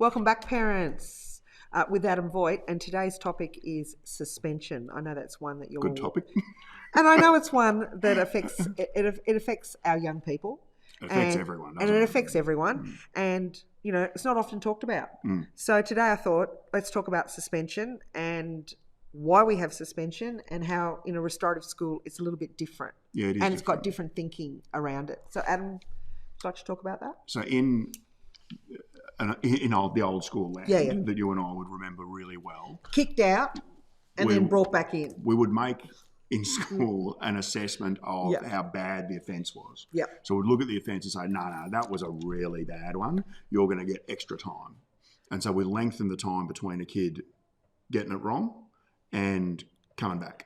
Welcome back, parents, with Adam Voigt, and today's topic is suspension. I know that's one that you're Good topic. and I know it's one that affects it affects our young people. It affects everyone, doesn't and it it? affects everyone, and it's not often talked about. So today I thought let's talk about suspension and why we have suspension and how in a restorative school it's a little bit different. Yeah, it is, and it's got different thinking around it. So Adam, would you like to talk about that? So in the old school land that you and I would remember really well, kicked out and then brought back in. We would make in school an assessment of how bad the offence was. So we'd look at the offence and say, no, that was a really bad one. You're going to get extra time. And so we lengthen the time between a kid getting it wrong and coming back.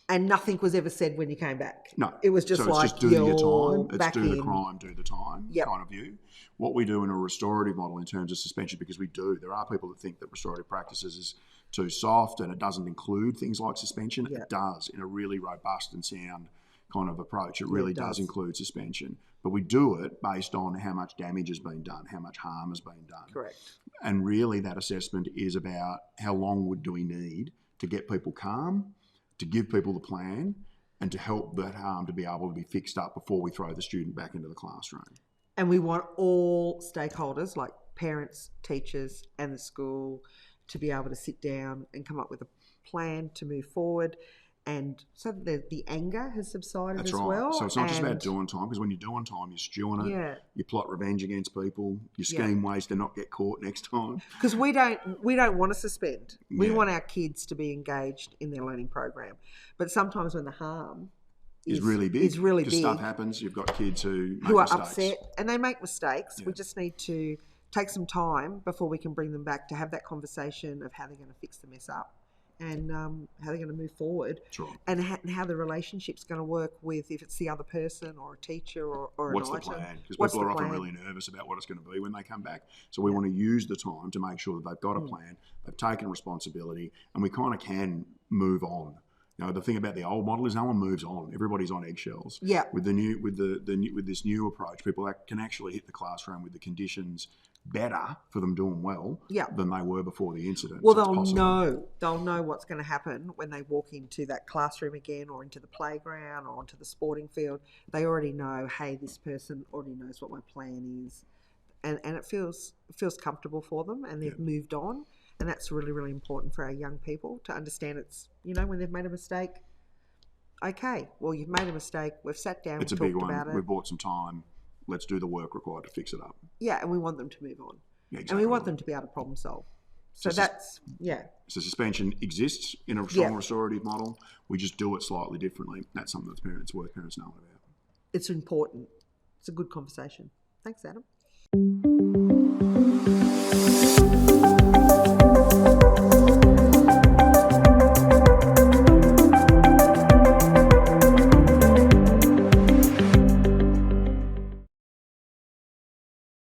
And nothing was ever said when you came back. No. It was just it's just do your time. It's do the in. crime, do the time kind of view. What we do in a restorative model in terms of suspension, because there are people that think that restorative practices is too soft and it doesn't include things like suspension. It does in a really robust and sound kind of approach. It really does include suspension. But we do it based on how much damage has been done, how much harm has been done. Correct. And really that assessment is about how long do we need to get people calm, to give people the plan, and to help that harm to be able to be fixed up before we throw the student back into the classroom. And we want all stakeholders, like parents, teachers, and the school, to be able to sit down and come up with a plan to move forward. And so that the anger has subsided as well. So it's not just about doing time, because when you're doing time, you're stewing it. You plot revenge against people. You scheme ways to not get caught next time. Because we don't want to suspend. We want our kids to be engaged in their learning program. But sometimes when the harm is really big, because stuff happens. You've got kids who are mistakes. upset and they make mistakes. We just need to take some time before we can bring them back to have that conversation of how they're going to fix the mess up. And how they're going to move forward, and how the relationship's going to work with, if it's the other person or a teacher or what's an item. What's the plan? Because people are often really nervous about what it's going to be when they come back. So we want to use the time to make sure that they've got a plan, they've taken responsibility, and we kind of can move on. The thing about the old model is no one moves on. Everybody's on eggshells. With this new approach, people can actually hit the classroom with the conditions better for them doing well than they were before the incident. Well, they'll know what's going to happen when they walk into that classroom again, or into the playground, or onto the sporting field. They already know, hey, this person already knows what my plan is, and it feels comfortable for them, and they've moved on. And that's really, really important for our young people to understand. It's, when they've made a mistake, okay, well, you've made a mistake. We've sat down, we've talked about it. It's a big one. We've bought some time. Let's do the work required to fix it up. Yeah, and we want them to move on. Yeah, exactly. And we want them to be able to problem solve. So that's. So suspension exists in a strong restorative model. We just do it slightly differently. That's something that's worth parents knowing about. It's important. It's a good conversation. Thanks, Adam.